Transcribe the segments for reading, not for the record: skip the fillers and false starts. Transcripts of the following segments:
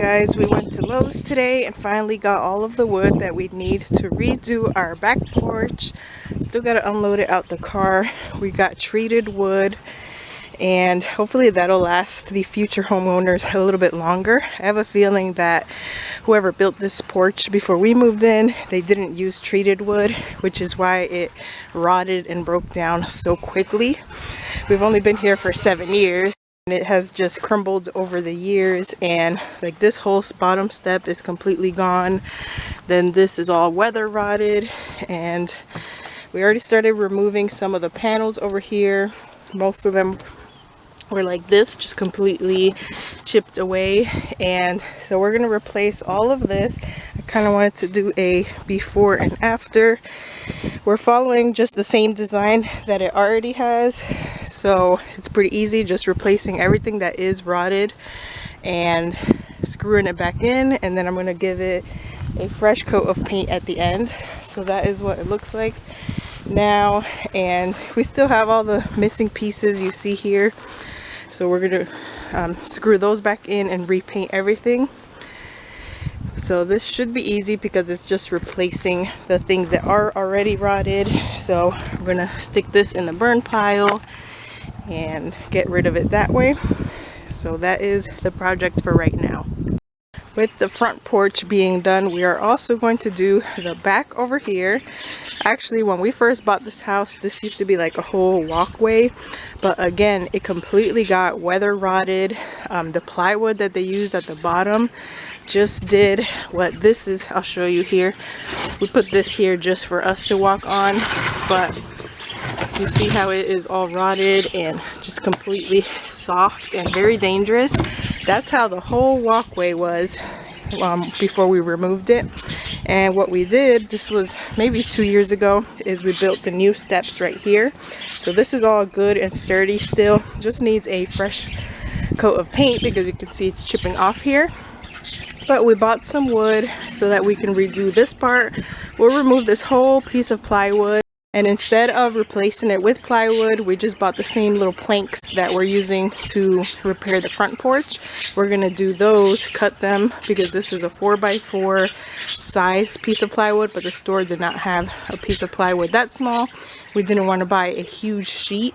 Guys, we went to Lowe's today and finally got all of the wood that we need to redo our back porch. Still got to unload it out the car. We got treated wood and hopefully that'll last the future homeowners a little bit longer. I have a feeling that whoever built this porch before we moved in, they didn't use treated wood, which is why it rotted and broke down so quickly. We've only been here for 7 years. It has just crumbled over the years, and like this whole bottom step is completely gone. Then this is all weather rotted, and we already started removing some of the panels over here. Most of them were like this, just completely chipped away, and so we're gonna replace all of this. I kind of wanted to do a before and after. We're following just the same design that it already has, so it's pretty easy, just replacing everything that is rotted and screwing it back in, and then I'm going to give it a fresh coat of paint at the end. So that is what it looks like now, and we still have all the missing pieces you see here, so we're going to screw those back in and repaint everything. So this should be easy because it's just replacing the things that are already rotted. So I'm gonna stick this in the burn pile and get rid of it that way. So that is the project for right now. With the front porch being done, we are also going to do the back over here. Actually, when we first bought this house, this used to be like a whole walkway, but again, it completely got weather rotted. The plywood that they used at the bottom just did what this is. I'll show you here. We put this here just for us to walk on, but you see how it is all rotted and just completely soft and very dangerous. That's how the whole walkway was before we removed it. And what we did, this was maybe 2 years ago, is we built the new steps right here. So this is all good and sturdy still, just needs a fresh coat of paint because you can see it's chipping off here. But we bought some wood so that we can redo this part. We'll remove this whole piece of plywood, and instead of replacing it with plywood, we just bought the same little planks that we're using to repair the front porch. We're gonna do those, cut them, because this is a 4x4 size piece of plywood, but the store did not have a piece of plywood that small. We didn't want to buy a huge sheet,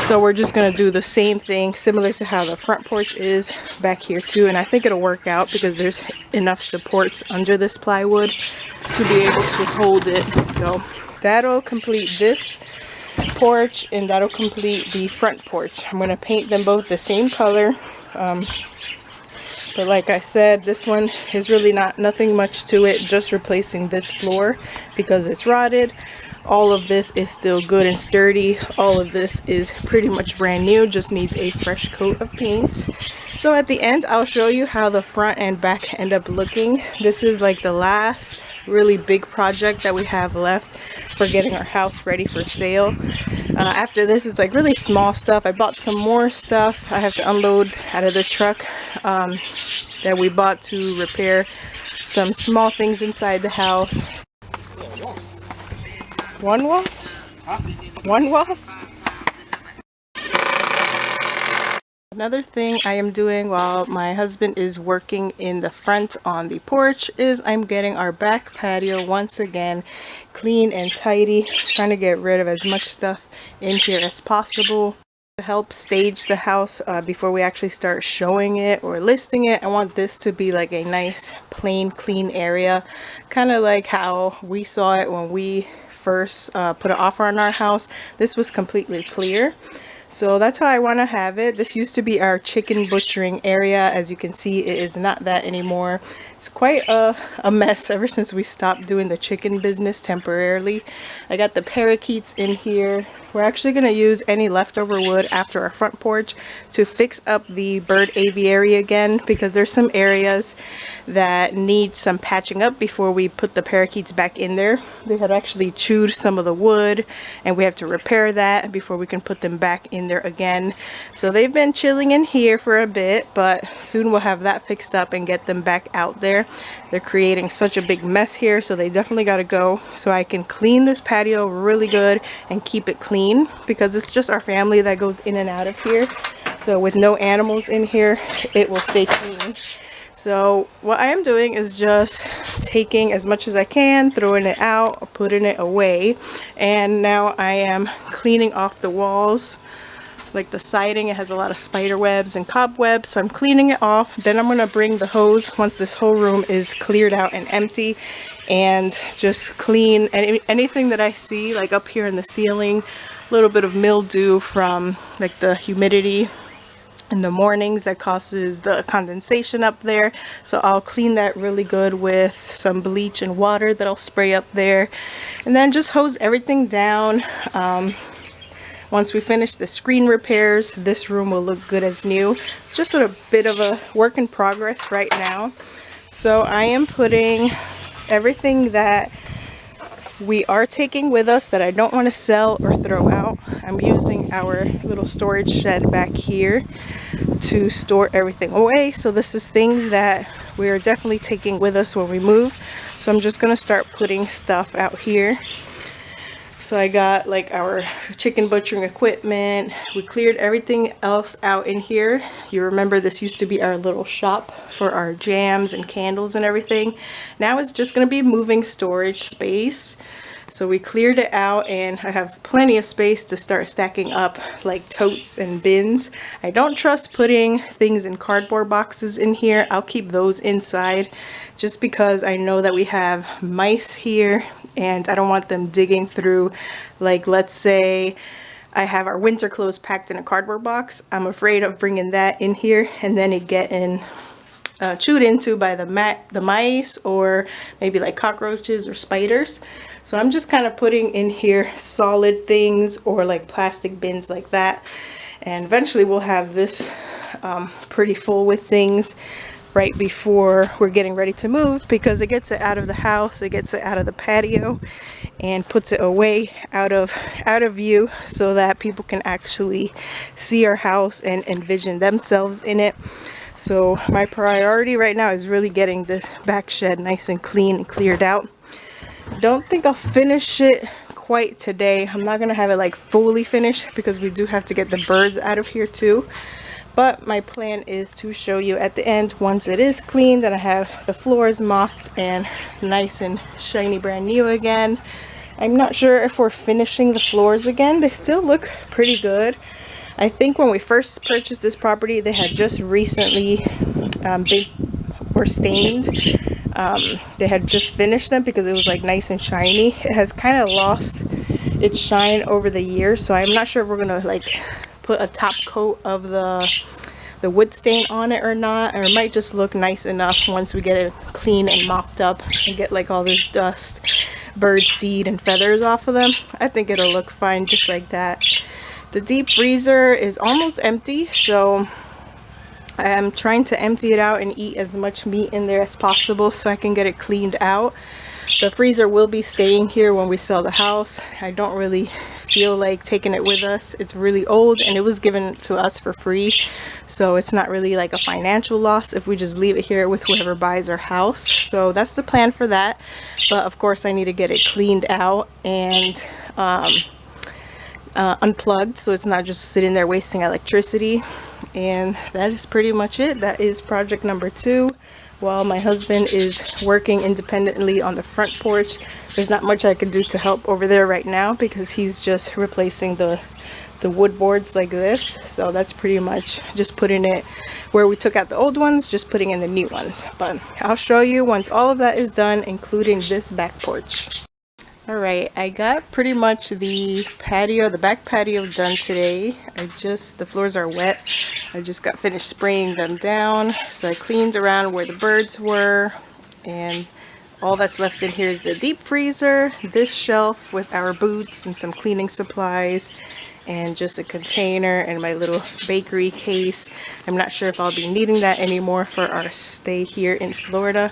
so we're just going to do the same thing similar to how the front porch is back here too, and I think it'll work out because there's enough supports under this plywood to be able to hold it. So that'll complete this porch and that'll complete the front porch. I'm going to paint them both the same color, but like I said, this one is really nothing much to it, just replacing this floor because it's rotted. All of this is still good and sturdy. All of this is pretty much brand new, just needs a fresh coat of paint. So at the end, I'll show you how the front and back end up looking. This is like the last really big project that we have left for getting our house ready for sale. After this, it's like really small stuff. I bought some more stuff I have to unload out of the truck that we bought to repair some small things inside the house. One wasp? One wasp? Another thing I am doing while my husband is working in the front on the porch is I'm getting our back patio once again clean and tidy. Trying to get rid of as much stuff in here as possible to help stage the house before we actually start showing it or listing it. I want this to be like a nice plain clean area, kind of like how we saw it when we first put an offer on our house. This was completely clear, so that's how I want to have it. This used to be our chicken butchering area. As you can see, it is not that anymore. It's quite a mess ever since we stopped doing the chicken business temporarily. I got the parakeets in here. We're actually going to use any leftover wood after our front porch to fix up the bird aviary again, because there's some areas that need some patching up before we put the parakeets back in there. They had actually chewed some of the wood and we have to repair that before we can put them back in there again. So they've been chilling in here for a bit, but soon we'll have that fixed up and get them back out there. They're creating such a big mess here, so they definitely got to go so I can clean this patio really good and keep it clean, because it's just our family that goes in and out of here. So with no animals in here, it will stay clean. So what I am doing is just taking as much as I can, throwing it out, putting it away, and now I am cleaning off the walls. Like the siding, it has a lot of spider webs and cobwebs, so I'm cleaning it off. Then I'm going to bring the hose once this whole room is cleared out and empty, and just clean anything that I see, like up here in the ceiling, a little bit of mildew from like the humidity in the mornings that causes the condensation up there. So I'll clean that really good with some bleach and water that I'll spray up there, and then just hose everything down. Once we finish the screen repairs, this room will look good as new. It's just a bit of a work in progress right now. So I am putting everything that we are taking with us that I don't want to sell or throw out. I'm using our little storage shed back here to store everything away. So this is things that we are definitely taking with us when we move. So I'm just going to start putting stuff out here. So I got like our chicken butchering equipment. We cleared everything else out in here. You remember this used to be our little shop for our jams and candles and everything. Now it's just going to be moving storage space. So we cleared it out, and I have plenty of space to start stacking up like totes and bins. I don't trust putting things in cardboard boxes in here. I'll keep those inside just because I know that we have mice here, and I don't want them digging through, like let's say I have our winter clothes packed in a cardboard box. I'm afraid of bringing that in here and then it getting chewed into by the mice, or maybe like cockroaches or spiders. So I'm just kind of putting in here solid things or like plastic bins like that, and eventually we'll have this pretty full with things right before we're getting ready to move, because it gets it out of the house, it gets it out of the patio, and puts it away out of view so that people can actually see our house and envision themselves in it. So my priority right now is really getting this back shed nice and clean and cleared out. Don't think I'll finish it quite today. I'm not gonna have it like fully finished because we do have to get the birds out of here too. But my plan is to show you at the end, once it is cleaned and I have the floors mopped and nice and shiny brand new again. I'm not sure if we're finishing the floors again. They still look pretty good. I think when we first purchased this property, they had just recently they were stained. They had just finished them because it was like nice and shiny. It has kind of lost its shine over the years, so I'm not sure if we're gonna like put a top coat of the wood stain on it or not, or it might just look nice enough once we get it clean and mopped up and get like all this dust, bird seed and feathers off of them. I think it'll look fine just like that. The deep freezer is almost empty, so I am trying to empty it out and eat as much meat in there as possible so I can get it cleaned out. The freezer will be staying here when we sell the house. I don't really feel like taking it with us. It's really old and it was given to us for free, so it's not really like a financial loss if we just leave it here with whoever buys our house. So that's the plan for that. But of course I need to get it cleaned out and unplugged so it's not just sitting there wasting electricity. And that is pretty much it. That is project number 2. While my husband is working independently on the front porch, there's not much I can do to help over there right now because he's just replacing the wood boards like this. So that's pretty much just putting it where we took out the old ones, just putting in the new ones. But I'll show you once all of that is done, including this back porch. Alright, I got pretty much the patio, the back patio done today. The floors are wet. I just got finished spraying them down. So I cleaned around where the birds were, and all that's left in here is the deep freezer, this shelf with our boots and some cleaning supplies, and just a container and my little bakery case. I'm not sure if I'll be needing that anymore for our stay here in Florida.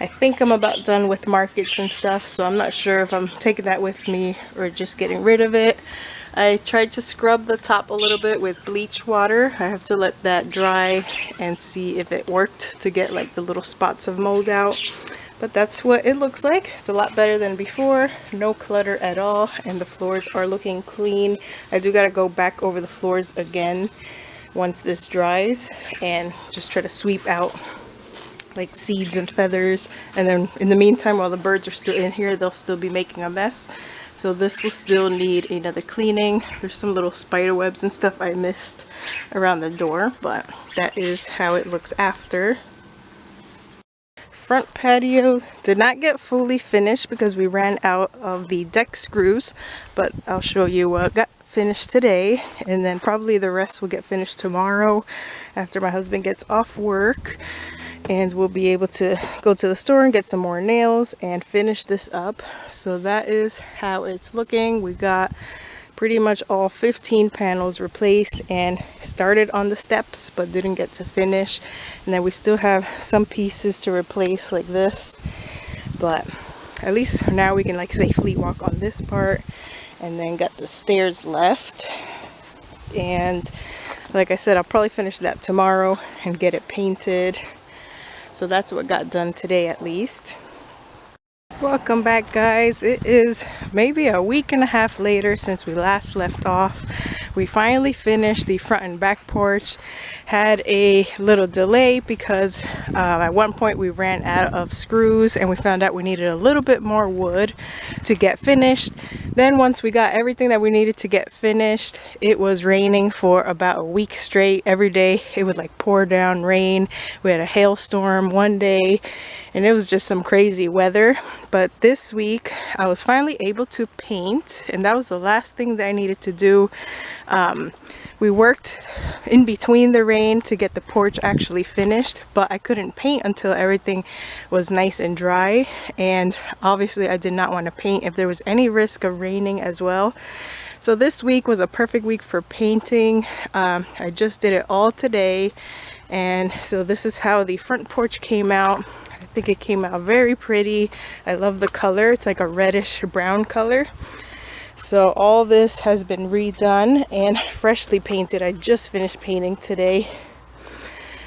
I think I'm about done with markets and stuff, so I'm not sure if I'm taking that with me or just getting rid of it. I tried to scrub the top a little bit with bleach water. I have to let that dry and see if it worked to get like the little spots of mold out. But that's what it looks like. It's a lot better than before. No clutter at all, and the floors are looking clean. I do gotta go back over the floors again once this dries and just try to sweep out like seeds and feathers, and then in the meantime, while the birds are still in here, they'll still be making a mess. So this will still need another cleaning. There's some little spider webs and stuff I missed around the door, but that is how it looks after. Front patio did not get fully finished because we ran out of the deck screws, but I'll show you what got finished today, and then probably the rest will get finished tomorrow after my husband gets off work, and we'll be able to go to the store and get some more nails and finish this up. So that is how it's looking. We got pretty much all 15 panels replaced and started on the steps but didn't get to finish, and then we still have some pieces to replace like this, but at least now we can like safely walk on this part. And then got the stairs left, and like I said, I'll probably finish that tomorrow and get it painted. So that's what got done today at least. Welcome back, guys. It is maybe a week and a half later since we last left off. We finally finished the front and back porch. Had a little delay because at one point we ran out of screws and we found out we needed a little bit more wood to get finished. Then once we got everything that we needed to get finished, it was raining for about a week straight. Every day it would like pour down rain. We had a hailstorm one day and it was just some crazy weather. But this week I was finally able to paint, and that was the last thing that I needed to do. We worked in between the rain to get the porch actually finished, but I couldn't paint until everything was nice and dry, and obviously I did not want to paint if there was any risk of raining as well. So this week was a perfect week for painting. I just did it all today, and so this is how the front porch came out. I think it came out very pretty. I love the color. It's like a reddish brown color. So all this has been redone and freshly painted. I just finished painting today.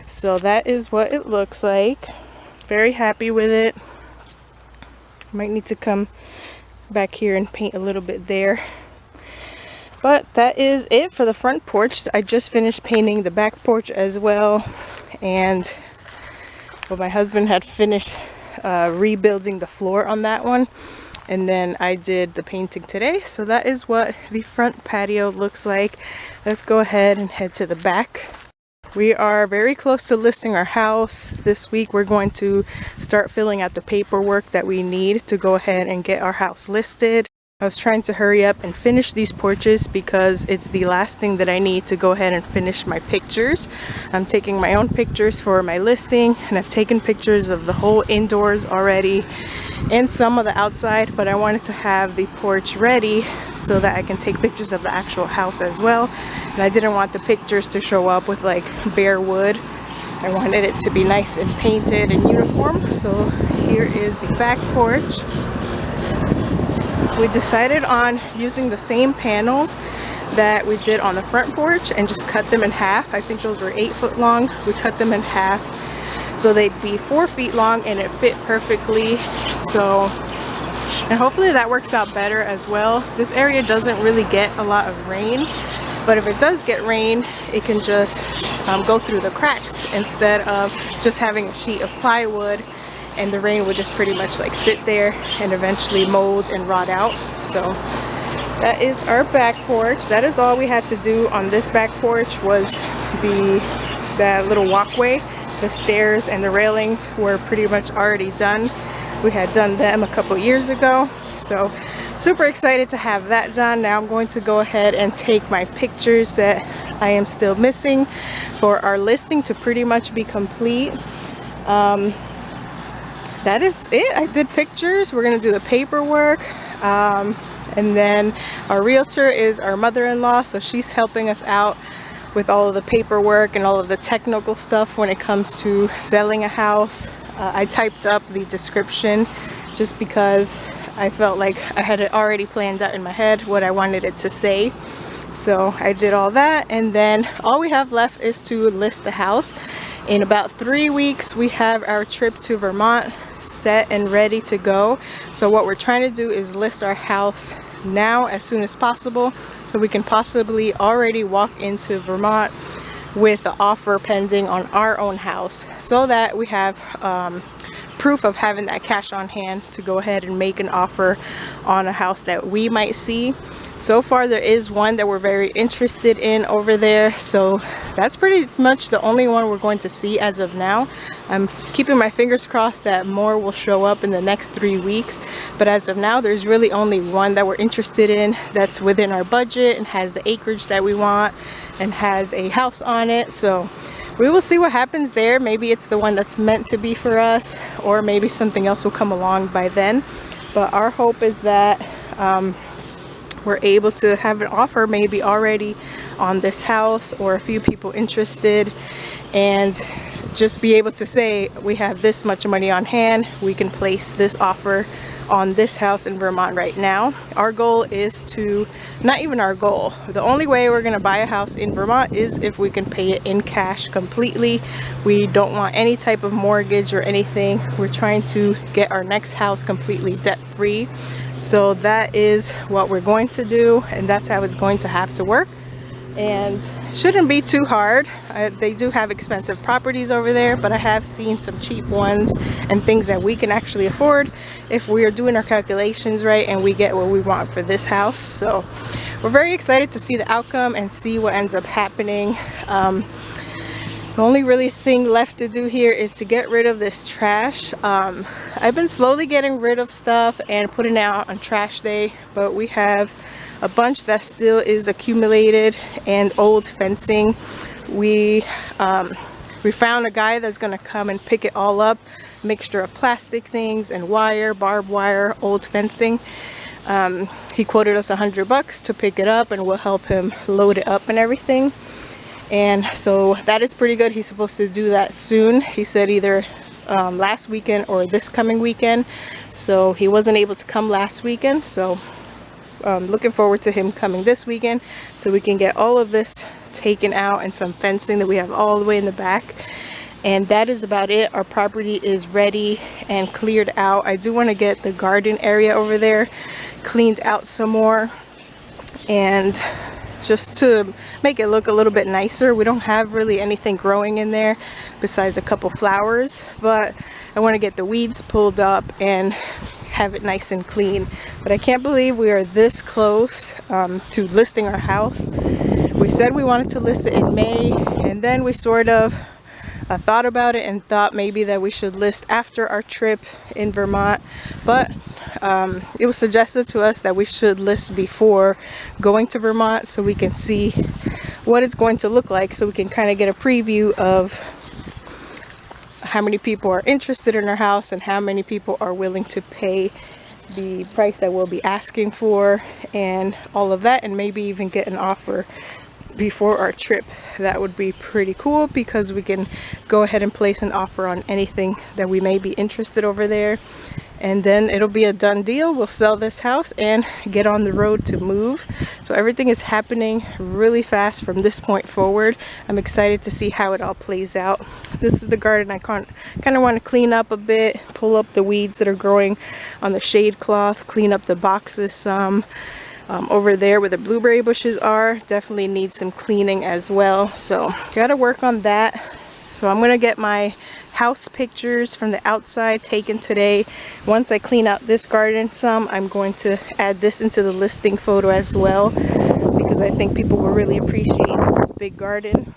So that is what it looks like. Very happy with it. Might need to come back here and paint a little bit there. But that is it for the front porch. I just finished painting the back porch as well. And well, my husband had finished rebuilding the floor on that one. And then I did the painting today. So that is what the front patio looks like. Let's go ahead and head to the back. We are very close to listing our house. This week we're going to start filling out the paperwork that we need to go ahead and get our house listed. I was trying to hurry up and finish these porches because it's the last thing that I need to go ahead and finish my pictures. I'm taking my own pictures for my listing, and I've taken pictures of the whole indoors already and some of the outside, but I wanted to have the porch ready so that I can take pictures of the actual house as well. And I didn't want the pictures to show up with like bare wood. I wanted it to be nice and painted and uniform. So here is the back porch. We decided on using the same panels that we did on the front porch and just cut them in half. I think those were 8 foot long. We cut them in half so they'd be 4 feet long, and it fit perfectly. So, and hopefully that works out better as well. This area doesn't really get a lot of rain, but if it does get rain, it can just go through the cracks instead of just having a sheet of plywood, and the rain would just pretty much like sit there and eventually mold and rot out. So that is our back porch. That is all we had to do on this back porch, was that little walkway. The stairs and the railings were pretty much already done. We had done them a couple years ago. So super excited to have that done. Now I'm going to go ahead and take my pictures that I am still missing for our listing to pretty much be complete. That is it. I did pictures. We're gonna do the paperwork, and then our realtor is our mother-in-law, so she's helping us out with all of the paperwork and all of the technical stuff when it comes to selling a house. I typed up the description just because I felt like I had it already planned out in my head what I wanted it to say. So I did all that, and then all we have left is to list the house. In about 3 weeks we have our trip to Vermont set and ready to go. So what we're trying to do is list our house now as soon as possible, so we can possibly already walk into Vermont with the offer pending on our own house, so that we have proof of having that cash on hand to go ahead and make an offer on a house that we might see. So far there is one that we're very interested in over there, so that's pretty much the only one we're going to see as of now. I'm keeping my fingers crossed that more will show up in the next 3 weeks, but as of now there's really only one that we're interested in that's within our budget and has the acreage that we want and has a house on it. So we will see what happens there. Maybe it's the one that's meant to be for us, or maybe something else will come along by then. But our hope is that we're able to have an offer maybe already on this house, or a few people interested, and just be able to say we have this much money on hand, we can place this offer on this house in Vermont right now. Our goal is to, not even our goal, the only way we're going to buy a house in Vermont is if we can pay it in cash completely. We don't want any type of mortgage or anything. We're trying to get our next house completely debt free. So that is what we're going to do, and that's how it's going to have to work, and shouldn't be too hard. They do have expensive properties over there, but I have seen some cheap ones and things that we can actually afford if we are doing our calculations right and we get what we want for this house. So we're very excited to see the outcome and see what ends up happening. The only really thing left to do here is to get rid of this trash. I've been slowly getting rid of stuff and putting it out on trash day, but we have a bunch that still is accumulated, and old fencing. We found a guy that's gonna come and pick it all up, mixture of plastic things and wire, barbed wire, old fencing. He quoted us $100 to pick it up, and we'll help him load it up and everything. And so that is pretty good. He's supposed to do that soon. He said either last weekend or this coming weekend. So he wasn't able to come last weekend. So looking forward to him coming this weekend so we can get all of this taken out, and some fencing that we have all the way in the back. And that is about it. Our property is ready and cleared out. I do want to get the garden area over there cleaned out some more, and just to make it look a little bit nicer. We don't have really anything growing in there besides a couple flowers, but I want to get the weeds pulled up and have it nice and clean. But I can't believe we are this close to listing our house. We said we wanted to list it in May, and then we sort of thought about it and thought maybe that we should list after our trip in Vermont, but it was suggested to us that we should list before going to Vermont so we can see what it's going to look like, so we can kind of get a preview of how many people are interested in our house and how many people are willing to pay the price that we'll be asking for, and all of that, and maybe even get an offer before our trip. That would be pretty cool, because we can go ahead and place an offer on anything that we may be interested over there, and then it'll be a done deal. We'll sell this house and get on the road to move. So everything is happening really fast from this point forward. I'm excited to see how it all plays out. This is the garden. I kind of want to clean up a bit, pull up the weeds that are growing on the shade cloth, clean up the boxes some. Over there where the blueberry bushes are, definitely need some cleaning as well. So gotta work on that. So I'm gonna get my house pictures from the outside taken today. Once I clean out this garden some, I'm going to add this into the listing photo as well, because I think people will really appreciate this big garden.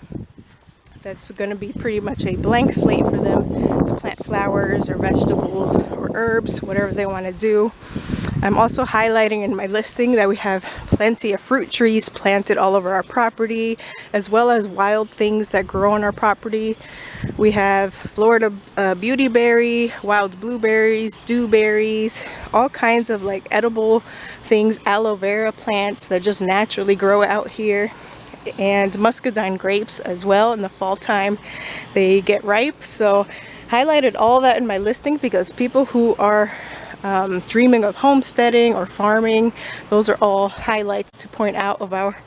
That's going to be pretty much a blank slate for them to plant flowers or vegetables or herbs, whatever they want to do. I'm also highlighting in my listing that we have plenty of fruit trees planted all over our property, as well as wild things that grow on our property. We have Florida beautyberry, wild blueberries, dewberries, all kinds of like edible things, aloe vera plants that just naturally grow out here, and muscadine grapes as well. In the fall time they get ripe. So highlighted all that in my listing, because people who are dreaming of homesteading or farming, those are all highlights to point out of our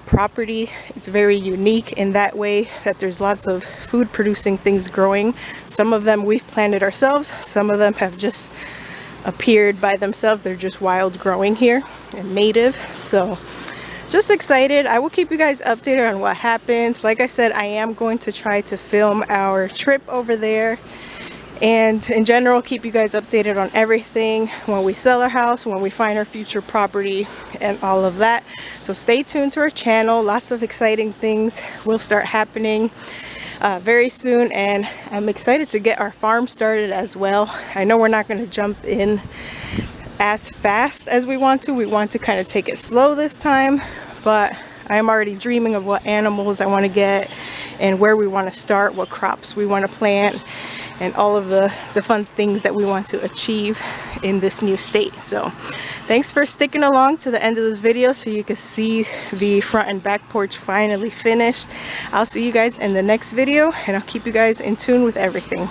property. It's very unique in that way that there's lots of food producing things growing. Some of them we've planted ourselves, some of them have just appeared by themselves. They're just wild growing here and native. So just excited. I will keep you guys updated on what happens. Like I said, I am going to try to film our trip over there, and in general keep you guys updated on everything when we sell our house, when we find our future property, and all of that. So stay tuned to our channel. Lots of exciting things will start happening very soon, and I'm excited to get our farm started as well. I know we're not going to jump in as fast as we want to. We want to kind of take it slow this time, but I'm already dreaming of what animals I want to get and where we want to start, what crops we want to plant, and all of the fun things that we want to achieve in this new state. So thanks for sticking along to the end of this video so you can see the front and back porch finally finished. I'll see you guys in the next video, and I'll keep you guys in tune with everything.